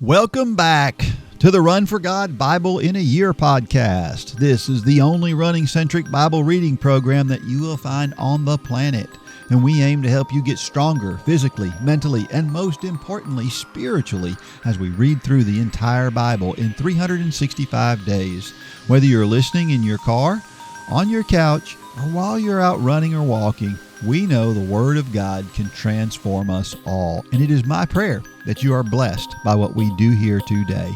Welcome back to the Run for God Bible in a Year podcast. This is the only running-centric Bible reading program that you will find on the planet. And we aim to help you get stronger physically, mentally, and most importantly, spiritually, as we read through the entire Bible in 365 days. Whether you're listening in your car, on your couch, or while you're out running or walking, we know the Word of God can transform us all. And it is my prayer that you are blessed by what we do here today.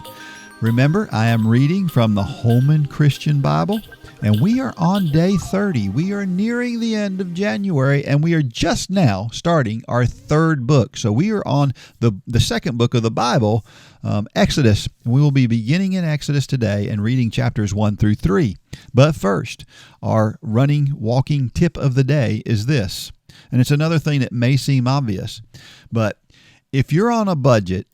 Remember, I am reading from the Holman Christian Bible, and we are on day 30. We are nearing the end of January, and we are just now starting our third book. So we are on the second book of the Bible, Exodus. We will be beginning in Exodus today and reading chapters 1 through 3. But first, our walking tip of the day is this. And it's another thing that may seem obvious, but if you're on a budget,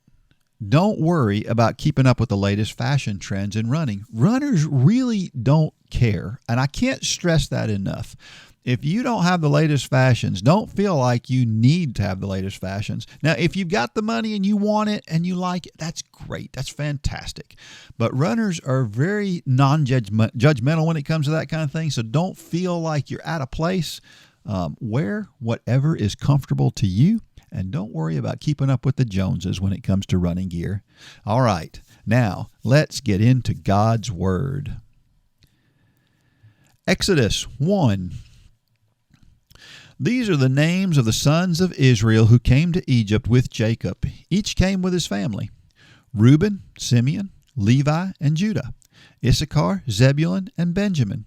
don't worry about keeping up with the latest fashion trends in running. Runners really don't care, and I can't stress that enough. If you don't have the latest fashions, don't feel like you need to have the latest fashions. Now, if you've got the money and you want it and you like it, that's great. That's fantastic. But runners are very non-judgmental when it comes to that kind of thing, so don't feel like you're out of place. Wear whatever is comfortable to you. And don't worry about keeping up with the Joneses when it comes to running gear. All right, now let's get into God's Word. Exodus 1. These are the names of the sons of Israel who came to Egypt with Jacob. Each came with his family: Reuben, Simeon, Levi, and Judah; Issachar, Zebulun, and Benjamin;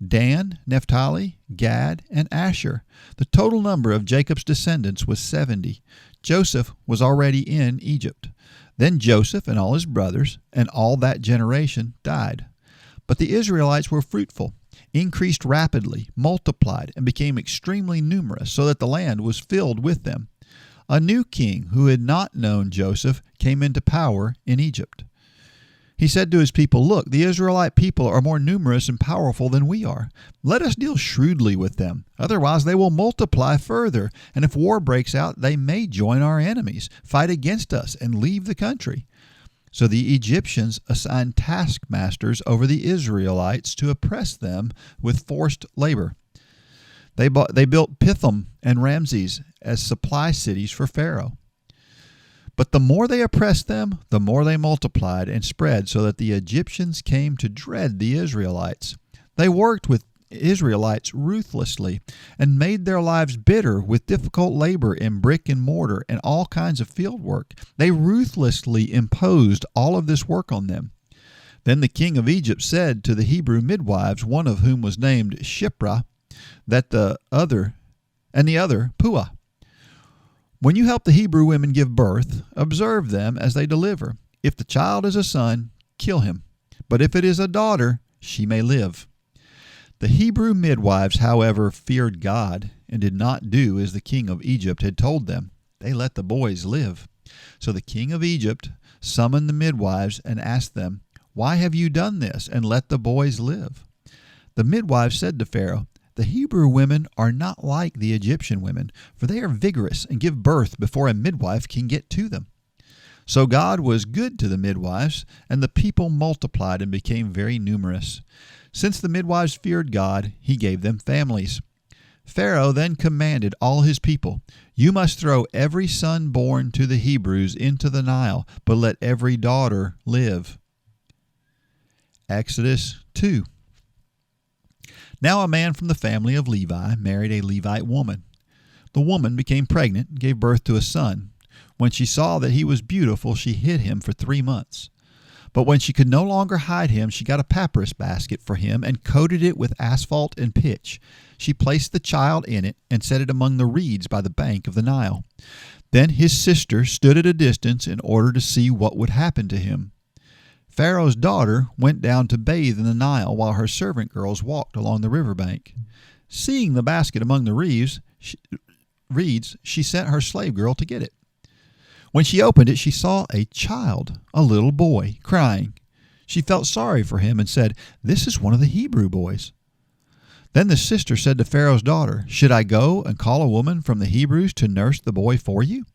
Dan, Naphtali, Gad, and Asher. The total number of Jacob's descendants was 70. Joseph was already in Egypt. Then Joseph and all his brothers and all that generation died. But the Israelites were fruitful, increased rapidly, multiplied, and became extremely numerous, so that the land was filled with them. A new king who had not known Joseph came into power in Egypt. He said to his people, "Look, the Israelite people are more numerous and powerful than we are. Let us deal shrewdly with them. Otherwise they will multiply further, and if war breaks out, they may join our enemies, fight against us, and leave the country." So the Egyptians assigned taskmasters over the Israelites to oppress them with forced labor. They built Pithom and Ramses as supply cities for Pharaoh. But the more they oppressed them, the more they multiplied and spread, so that the Egyptians came to dread the Israelites. They worked with Israelites ruthlessly and made their lives bitter with difficult labor in brick and mortar and all kinds of field work. They ruthlessly imposed all of this work on them. Then the king of Egypt said to the Hebrew midwives, one of whom was named Shiphrah, and the other Puah, "When you help the Hebrew women give birth, observe them as they deliver. If the child is a son, kill him. But if it is a daughter, she may live." The Hebrew midwives, however, feared God and did not do as the king of Egypt had told them. They let the boys live. So the king of Egypt summoned the midwives and asked them, "Why have you done this and let the boys live?" The midwives said to Pharaoh, "The Hebrew women are not like the Egyptian women, for they are vigorous and give birth before a midwife can get to them." So God was good to the midwives, and the people multiplied and became very numerous. Since the midwives feared God, he gave them families. Pharaoh then commanded all his people, "You must throw every son born to the Hebrews into the Nile, but let every daughter live." Exodus 2. Now a man from the family of Levi married a Levite woman. The woman became pregnant and gave birth to a son. When she saw that he was beautiful, she hid him for 3 months. But when she could no longer hide him, she got a papyrus basket for him and coated it with asphalt and pitch. She placed the child in it and set it among the reeds by the bank of the Nile. Then his sister stood at a distance in order to see what would happen to him. Pharaoh's daughter went down to bathe in the Nile while her servant girls walked along the riverbank. Seeing the basket among the reeds, she sent her slave girl to get it. When she opened it, she saw a child, a little boy, crying. She felt sorry for him and said, "This is one of the Hebrew boys." Then the sister said to Pharaoh's daughter, "Should I go and call a woman from the Hebrews to nurse the boy for you?"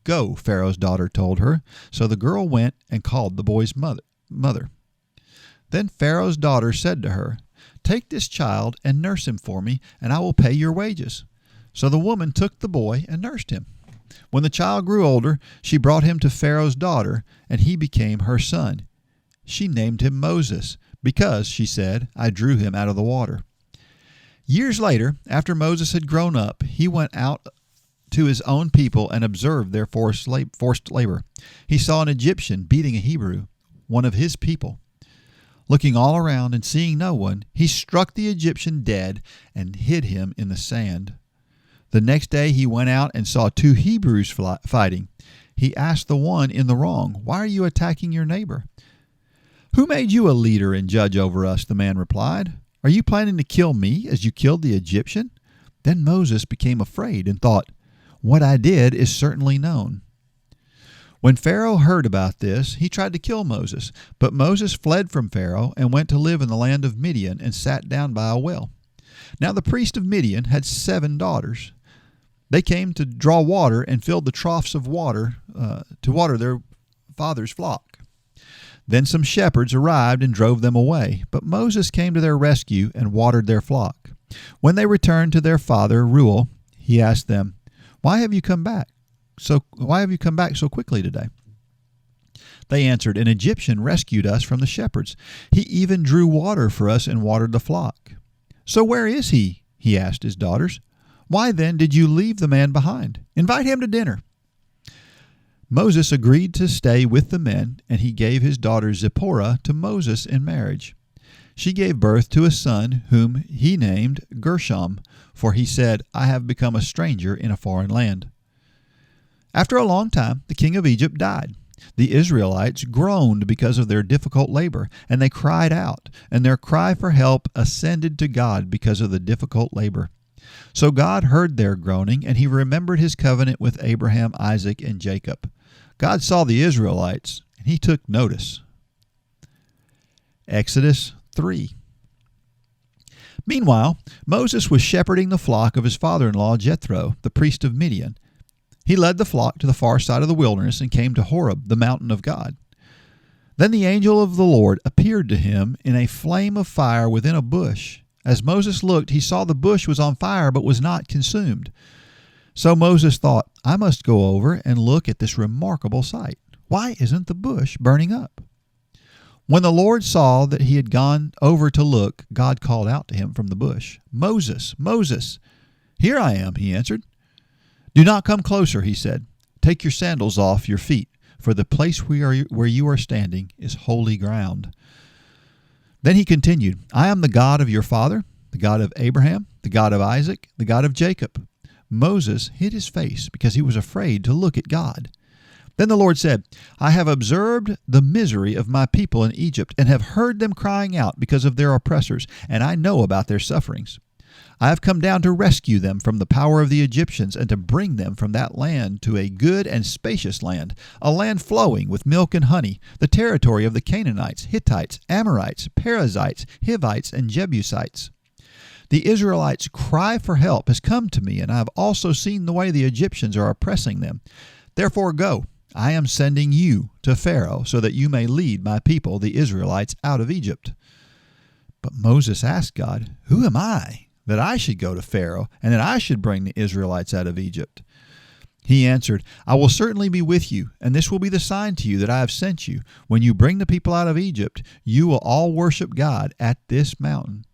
"Go," Pharaoh's daughter told her. So the girl went and called the boy's mother. Then Pharaoh's daughter said to her, "Take this child and nurse him for me, and I will pay your wages." So the woman took the boy and nursed him. When the child grew older, she brought him to Pharaoh's daughter, and he became her son. She named him Moses, because, she said, "I drew him out of the water." Years later, after Moses had grown up, he went out to his own people and observed their forced labor. He saw an Egyptian beating a Hebrew, one of his people. Looking all around and seeing no one, he struck the Egyptian dead and hid him in the sand. The next day he went out and saw two Hebrews fighting. He asked the one in the wrong, "Why are you attacking your neighbor?" "Who made you a leader and judge over us?" the man replied. "Are you planning to kill me as you killed the Egyptian?" Then Moses became afraid and thought, "What I did is certainly known." When Pharaoh heard about this, he tried to kill Moses, but Moses fled from Pharaoh and went to live in the land of Midian and sat down by a well. Now the priest of Midian had 7 daughters. They came to draw water and filled the troughs of water to water their father's flock. Then some shepherds arrived and drove them away, but Moses came to their rescue and watered their flock. When they returned to their father Reuel, he asked them, "Why have you come back so quickly today?" They answered, "An Egyptian rescued us from the shepherds. He even drew water for us and watered the flock." "So where is he?" he asked his daughters. "Why then did you leave the man behind? Invite him to dinner." Moses agreed to stay with the men, and he gave his daughter Zipporah to Moses in marriage. She gave birth to a son whom he named Gershom, for he said, "I have become a stranger in a foreign land." After a long time, the king of Egypt died. The Israelites groaned because of their difficult labor, and they cried out, and their cry for help ascended to God because of the difficult labor. So God heard their groaning, and he remembered his covenant with Abraham, Isaac, and Jacob. God saw the Israelites, and he took notice. Exodus 3. Meanwhile, Moses was shepherding the flock of his father-in-law Jethro, the priest of Midian. He led the flock to the far side of the wilderness and came to Horeb, the mountain of God. Then the angel of the Lord appeared to him in a flame of fire within a bush. As Moses looked, he saw the bush was on fire but was not consumed. So Moses thought, "I must go over and look at this remarkable sight. Why isn't the bush burning up?" When the Lord saw that he had gone over to look, God called out to him from the bush, "Moses, Moses." "Here I am," he answered. "Do not come closer," he said. "Take your sandals off your feet, for the place where you are standing is holy ground." Then he continued, "I am the God of your father, the God of Abraham, the God of Isaac, the God of Jacob." Moses hid his face because he was afraid to look at God. Then the Lord said, "I have observed the misery of my people in Egypt and have heard them crying out because of their oppressors, and I know about their sufferings. I have come down to rescue them from the power of the Egyptians and to bring them from that land to a good and spacious land, a land flowing with milk and honey, the territory of the Canaanites, Hittites, Amorites, Perizzites, Hivites, and Jebusites. The Israelites' cry for help has come to me, and I have also seen the way the Egyptians are oppressing them. Therefore go, I am sending you to Pharaoh so that you may lead my people, the Israelites, out of Egypt." But Moses asked God, "Who am I, that I should go to Pharaoh, and that I should bring the Israelites out of Egypt?" He answered, "I will certainly be with you, and this will be the sign to you that I have sent you. When you bring the people out of Egypt, you will all worship God at this mountain."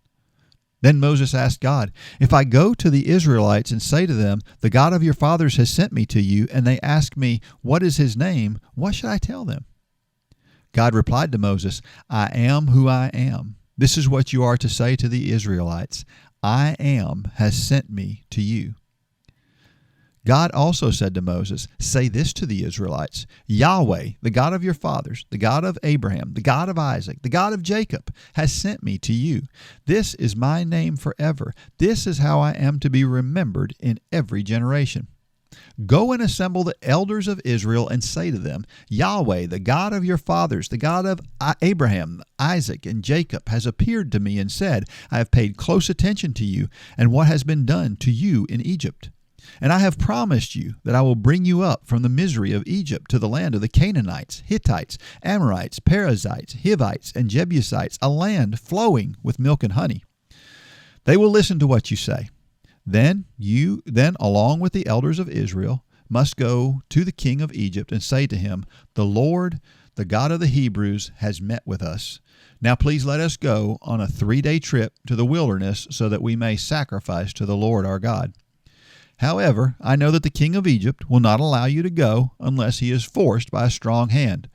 Then Moses asked God, "If I go to the Israelites and say to them, 'The God of your fathers has sent me to you,' and they ask me, 'What is his name?' what should I tell them?" God replied to Moses, "I am who I am. This is what you are to say to the Israelites. I am has sent me to you." God also said to Moses, "Say this to the Israelites, Yahweh, the God of your fathers, the God of Abraham, the God of Isaac, the God of Jacob, has sent me to you. This is my name forever. This is how I am to be remembered in every generation. Go and assemble the elders of Israel and say to them, Yahweh, the God of your fathers, the God of Abraham, Isaac, and Jacob, has appeared to me and said, I have paid close attention to you and what has been done to you in Egypt. And I have promised you that I will bring you up from the misery of Egypt to the land of the Canaanites, Hittites, Amorites, Perizzites, Hivites, and Jebusites, a land flowing with milk and honey. They will listen to what you say. Then you, along with the elders of Israel, must go to the king of Egypt and say to him, "The Lord, the God of the Hebrews, has met with us. Now please let us go on a 3-day trip to the wilderness so that we may sacrifice to the Lord our God. However, I know that the king of Egypt will not allow you to go unless he is forced by a strong hand.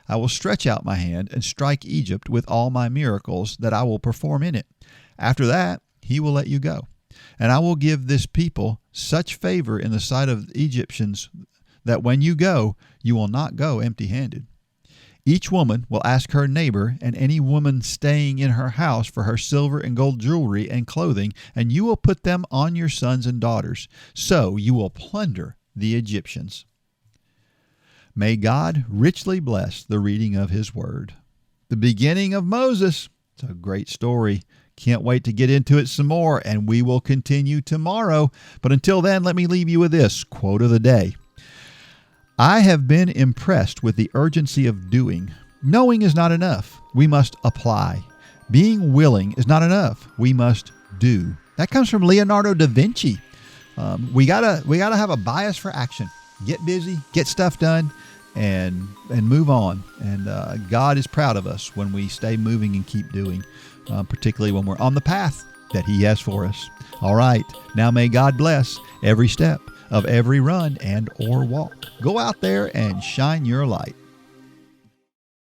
I will stretch out my hand and strike Egypt with all my miracles that I will perform in it. After that, he will let you go. And I will give this people such favor in the sight of the Egyptians that when you go, you will not go empty-handed. Each woman will ask her neighbor and any woman staying in her house for her silver and gold jewelry and clothing, and you will put them on your sons and daughters. So you will plunder the Egyptians." May God richly bless the reading of his word. The beginning of Moses. It's a great story. Can't wait to get into it some more, and we will continue tomorrow. But until then, let me leave you with this quote of the day. I have been impressed with the urgency of doing. Knowing is not enough. We must apply. Being willing is not enough. We must do. That comes from Leonardo da Vinci. We gotta have a bias for action. Get busy, get stuff done, and move on. And God is proud of us when we stay moving and keep doing, particularly when we're on the path that he has for us. All right, now may God bless every step of every run and or walk. Go out there and shine your light.